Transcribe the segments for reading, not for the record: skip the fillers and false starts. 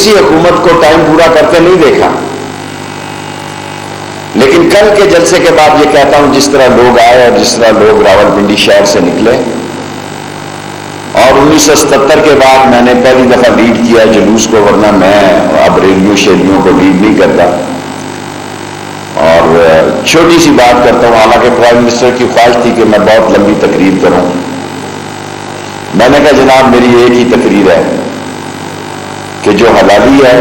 کسی حکومت کو ٹائم پورا کرتے نہیں دیکھا، لیکن کل کے جلسے کے بعد یہ کہتا ہوں جس طرح لوگ آئے اور جس طرح لوگ راولپنڈی شہر سے نکلے، اور 1977 کے بعد میں نے پہلی دفعہ لیڈ کیا جلوس کو، ورنہ میں اب ریلیوں شیلیوں کو لیڈ نہیں کرتا۔ اور چھوٹی سی بات کرتا ہوں، حالانکہ پرائم منسٹر کی خواہش تھی کہ میں بہت لمبی تقریر کروں، میں نے کہا جناب میری ایک ہی تقریر ہے کہ جو حلالی ہے،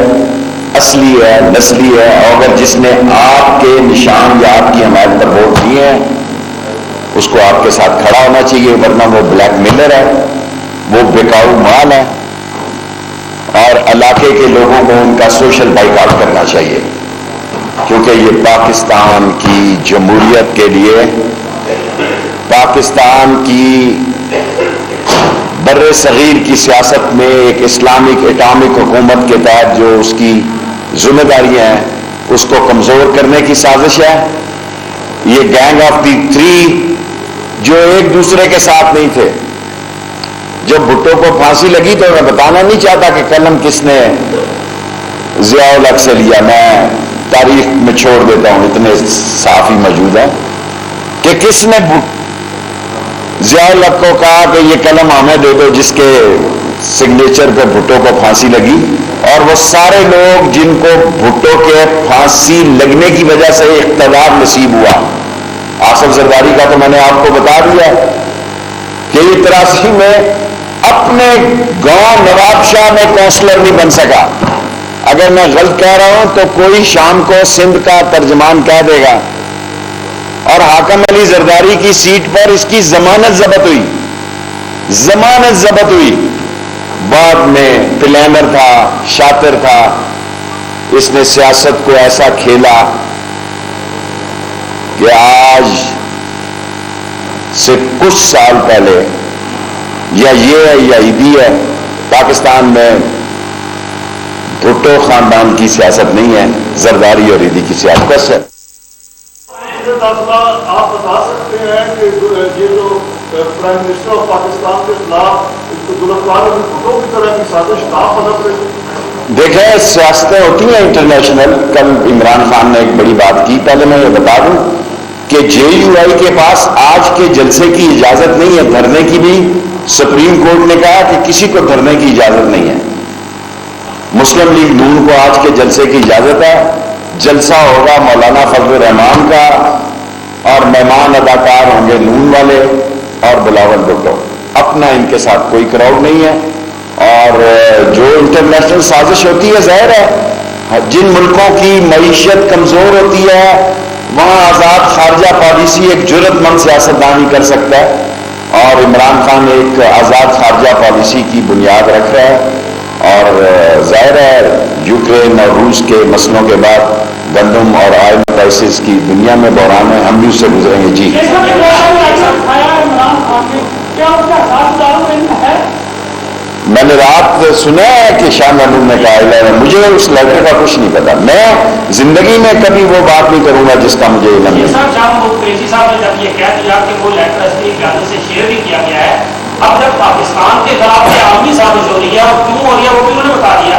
اصلی ہے، نسلی ہے، اور اگر جس نے آپ کے نشان یا آپ کی حمایت پر ووٹ دیے ہیں اس کو آپ کے ساتھ کھڑا ہونا چاہیے، ورنہ وہ بلیک میلر ہے، وہ بکاؤ مال ہے، اور علاقے کے لوگوں کو ان کا سوشل بائیک آؤٹ کرنا چاہیے، کیونکہ یہ پاکستان کی جمہوریت کے لیے، پاکستان کی بر صغیر کی سیاست میں ایک اسلامک اٹامک حکومت کے تحت جو اس کی ذمہ داریاں ہیں اس کو کمزور کرنے کی سازش ہے۔ یہ گینگ آف دی تھری جو ایک دوسرے کے ساتھ نہیں تھے، جب بھٹو کو پھانسی لگی تو میں بتانا نہیں چاہتا کہ قلم کس نے ضیاء الحق سے لیا، میں تاریخ میں چھوڑ دیتا ہوں، اتنے صاف ہی موجود ہیں کہ کس نے ضیاء الحق کو کہا کہ یہ قلم ہمیں دے دو جس کے سگنیچر پہ بھٹو کو پھانسی لگی، اور وہ سارے لوگ جن کو بھٹو کے پھانسی لگنے کی وجہ سے اقتدار نصیب ہوا، آصف زرداری کا تو میں نے آپ کو بتا دیا کہ یہ 83 میں اپنے گاؤں نواب شاہ میں کونسلر نہیں بن سکا۔ اگر میں غلط کہہ رہا ہوں تو کوئی شام کو سندھ کا ترجمان کہہ دے گا، اور حاکم علی زرداری کی سیٹ پر اس کی ضمانت ضبط ہوئی، بعد میں پلانر تھا، شاطر تھا، اس نے سیاست کو ایسا کھیلا کہ آج سے کچھ سال پہلے، یا یہ ہے یا عیدی ہے، پاکستان میں بھٹو خاندان کی سیاست نہیں ہے، زرداری اور عیدی کی سیاست بس ہے۔ آپ بتا سکتے ہیں کہ یہ جو پرائم منسٹر آف پاکستان کے خلاف ذوالفقار علی بھٹو کی طرح کی سازش نہ پنپ رہی؟ دیکھیں سیاستیں ہوتی ہیں انٹرنیشنل، کل عمران خان نے ایک بڑی بات کی، پہلے میں یہ بتا دوں کہ جے یو آئی کے پاس آج کے جلسے کی اجازت نہیں ہے، دھرنے کی بھی سپریم کورٹ نے کہا کہ کسی کو دھرنے کی اجازت نہیں ہے۔ مسلم لیگ نون کو آج کے جلسے کی اجازت ہے، جلسہ ہوگا مولانا فضل الرحمان کا، اور مہمان اداکار ہوں گے نون والے اور بلاول بھٹو، اپنا ان کے ساتھ کوئی کراؤڈ نہیں ہے۔ اور جو انٹرنیشنل سازش ہوتی ہے، ظاہر ہے جن ملکوں کی معیشت کمزور ہوتی ہے وہاں آزاد خارجہ پالیسی ایک جرأت مند سیاستدان ہی کر سکتا ہے، اور عمران خان ایک آزاد خارجہ پالیسی کی بنیاد رکھ رہا ہے، اور ظاہر ہے یوکرین اور روس کے مسئلوں کے بعد گندم اور آئل پرائسز کی دنیا میں بحران ہے، ہم بھی اس سے گزریں گے۔ جی میں نے رات سنا ہے کہ شاہ محمود نے کہا ہے، مجھے اس لیٹر کا کچھ نہیں پتا، میں زندگی میں کبھی وہ بات نہیں کروں گا جس کا مجھے علم نہیں۔ قریشی صاحب نے جب یہ کہہ دیا کہ وہ لیٹر عسکری قیادت سے شیئر بھی کیا گیا ہے، اب جب پاکستان کے خلاف یہ عالمی سازش ہو رہی ہے اور کیوں ہو رہی ہے وہ بھی انہوں نے بتا دیا،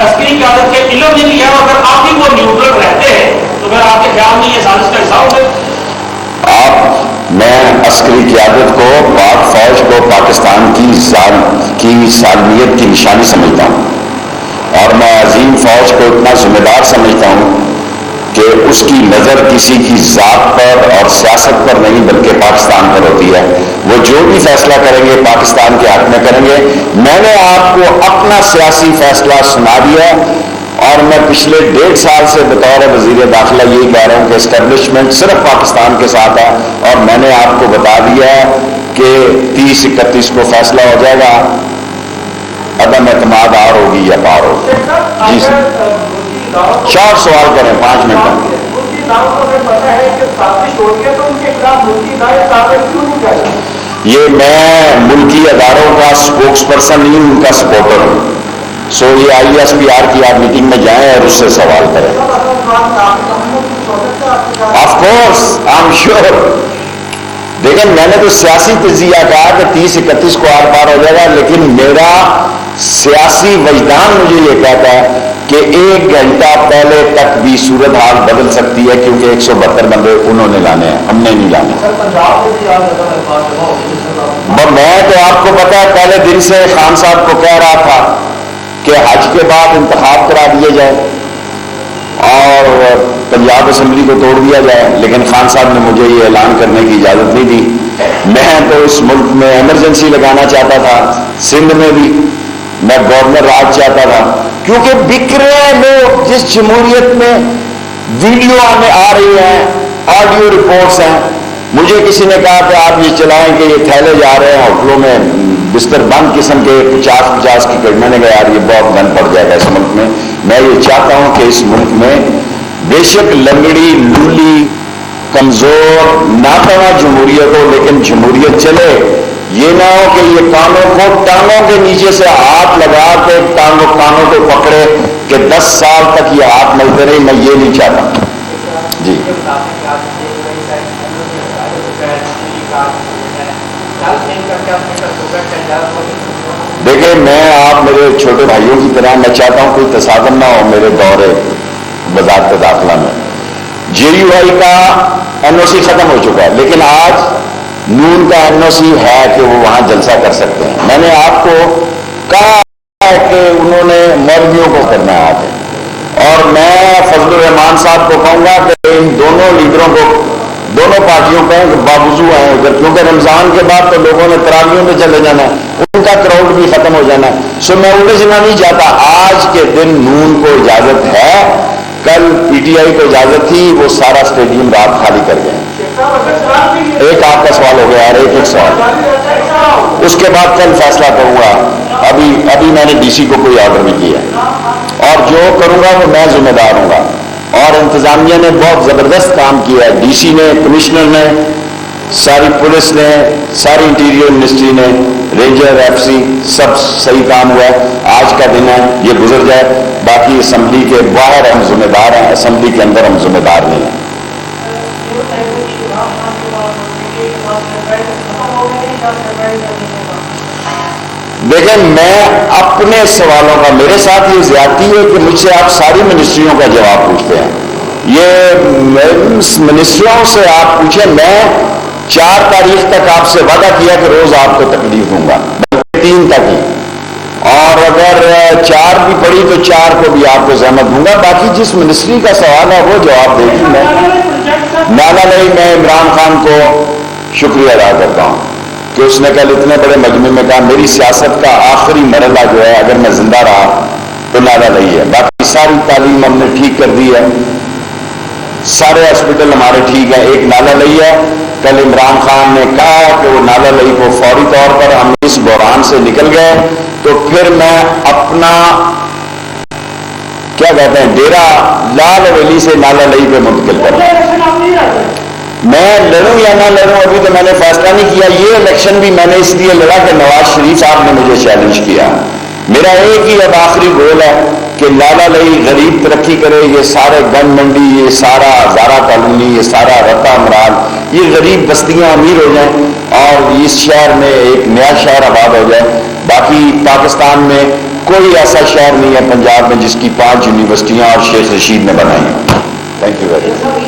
عسکری قیادت کے علم نہیں لیا، اگر آپ ہی وہ نیوٹرل رہتے ہیں تو پھر آپ کے خیال میں یہ سازش کا حصہ ہوگا؟ میں عسکری قیادت کو، پاک فوج کو پاکستان کی سالمیت کی نشانی سمجھتا ہوں، اور میں عظیم فوج کو اتنا ذمہ دار سمجھتا ہوں کہ اس کی نظر کسی کی ذات پر اور سیاست پر نہیں بلکہ پاکستان پر ہوتی ہے، وہ جو بھی فیصلہ کریں گے پاکستان کے حق میں کریں گے۔ میں نے آپ کو اپنا سیاسی فیصلہ سنا دیا، اور میں پچھلے 1.5 سال سے بطور وزیر داخلہ یہی کہہ رہا ہوں کہ اسٹیبلشمنٹ صرف پاکستان کے ساتھ ہے، اور میں نے آپ کو بتا دیا کہ 30-31 کو فیصلہ ہو جائے گا، عدم اعتماد آر ہوگی یا پار ہوگی۔ جی سر، 4 سوال کریں 5 منٹ میں۔ یہ میں ملکی اداروں کا اسپوکس پرسن نہیں، ان کا سپورٹر ہوں، سو یہ ISPR کی آپ میٹنگ میں جائیں اور اس سے سوال کریں۔ Of course I am sure. دیکھیں میں نے تو سیاسی تجزیہ کہا کہ 30-31 کو آر پار ہو جائے گا، لیکن میرا سیاسی وجدان مجھے یہ کہتا ہے کہ 1 گھنٹہ پہلے تک بھی صورتحال بدل سکتی ہے، کیونکہ 172 بندے انہوں نے لانے ہیں، ہم نے نہیں لانے۔ میں تو آپ کو پتا ہے پہلے دن سے خان صاحب کو کہہ رہا تھا کہ حج کے بعد انتخاب کرا دیے جائے اور پنجاب اسمبلی کو توڑ دیا جائے، لیکن خان صاحب نے مجھے یہ اعلان کرنے کی اجازت نہیں دی۔ میں تو اس ملک میں ایمرجنسی لگانا چاہتا تھا، سندھ میں بھی میں گورنر راج چاہتا تھا، کیونکہ بک رہے ہیں لوگ۔ جس جمہوریت میں ویڈیو آ رہی ہیں، آڈیو رپورٹس ہیں، مجھے کسی نے کہا کہ آپ یہ چلائیں کہ یہ تھیلے جا رہے ہیں ہوٹلوں میں بستر بند قسم کے 50 کی میں نے کہا یار یہ بہت گند پڑ جائے گا اس ملک میں۔ میں یہ چاہتا ہوں کہ اس ملک میں بے شک لنگڑی لولی کمزور ناتواں جمہوریت ہو، لیکن جمہوریت چلے۔ یہ نہ ہو کہ یہ کانوں کو ٹانگوں کے نیچے سے ہاتھ لگا کے کانوں کو پکڑے کہ 10 سال تک یہ ہاتھ ملتے رہے، میں یہ نہیں چاہتا۔ جی دیکھیں، میں آپ میرے چھوٹے بھائیوں کی طرح میں چاہتا ہوں کوئی تصادم نہ ہو میرے دورے وزارت داخلہ میں۔ JUI کا NOC ختم ہو چکا ہے، لیکن آج نون کا NOC ہے کہ وہ وہاں جلسہ کر سکتے ہیں۔ میں نے آپ کو کہا ہے کہ انہوں نے مولویوں کو کرنا ہے آگے، اور میں فضل الرحمان صاحب کو کہوں گا کہ ان دونوں لیڈروں کو، دونوں پارٹیوں کو باوضو ہیں ادھر، کیونکہ رمضان کے بعد تو لوگوں نے تراویحوں میں چلے جانا ہے، ان کا کراؤڈ بھی ختم ہو جانا ہے۔ سو میں الجھنا نہیں چاہتا۔ آج کے دن نون کو اجازت ہے، کل PTI کو اجازت تھی، وہ سارا اسٹیڈیم رات خالی کر گئے۔ ایک آپ کا سوال ہو گیا اور ایک سوال، اس کے بعد کل فیصلہ کروں گا۔ ابھی میں نے DC کو کوئی آرڈر نہیں کیا، اور جو کروں گا وہ میں ذمہ دار ہوں گا۔ اور انتظامیہ نے بہت زبردست کام کیا ہے، DC نے، کمشنر نے، ساری پولیس نے، ساری انٹیریئر منسٹری نے، رینجر FC، سب صحیح کام ہوا ہے۔ آج کا دن ہے، یہ گزر جائے، باقی اسمبلی کے باہر ہم ذمہ دار ہیں، اسمبلی کے اندر ہم ذمہ دار نہیں ہیں۔ دیکھیں، میں اپنے سوالوں کا، میرے ساتھ یہ زیادتی ہے کہ مجھ سے آپ ساری منسٹریوں کا جواب پوچھتے ہیں۔ یہ منسٹریوں سے آپ پوچھیں، میں 4 تاریخ تک آپ سے وعدہ کیا کہ روز آپ کو تکلیف دوں گا، 3 تک ہی، اور اگر 4 بھی پڑی تو 4 کو بھی آپ کو زحمت دوں گا۔ باقی جس منسٹری کا سوال ہے وہ جواب دے گی۔ میں نالا لئی میں عمران خان کو شکریہ ادا کرتا ہوں کہ اس نے کل اتنے بڑے مجمع میں کہا میری سیاست کا آخری مرحلہ جو ہے اگر میں زندہ رہا تو نالا لئی ہے، باقی ساری تعلیم ہم نے ٹھیک کر دی ہے، سارے ہاسپٹل ہمارے ٹھیک ہیں، ایک نالا لئی ہے۔ کل عمران خان نے کہا کہ وہ نالا لئی کو فوری طور پر ہم اس بحران سے نکل گئے تو پھر میں اپنا کیا کہتے ہیں ڈیرا لال حویلی سے نالا لئی پہ منتقل کروں۔ میں لڑوں یا نہ لڑوں ابھی تو میں نے فیصلہ نہیں کیا۔ یہ الیکشن بھی میں نے اس لیے لڑا کہ نواز شریف صاحب نے مجھے چیلنج کیا۔ میرا ایک ہی اب آخری گول ہے کہ نالا لئی غریب ترقی کرے، یہ سارے گن منڈی، یہ سارا ہزارہ کالونی، یہ سارا رتا امرال، یہ غریب بستیاں امیر ہو جائیں اور اس شہر میں ایک نیا شہر آباد ہو جائے۔ باقی پاکستان میں کوئی ایسا شہر نہیں ہے پنجاب میں جس کی 5 یونیورسٹیاں اور شیخ رشید نے بنائی ہیں۔ Thank you very much.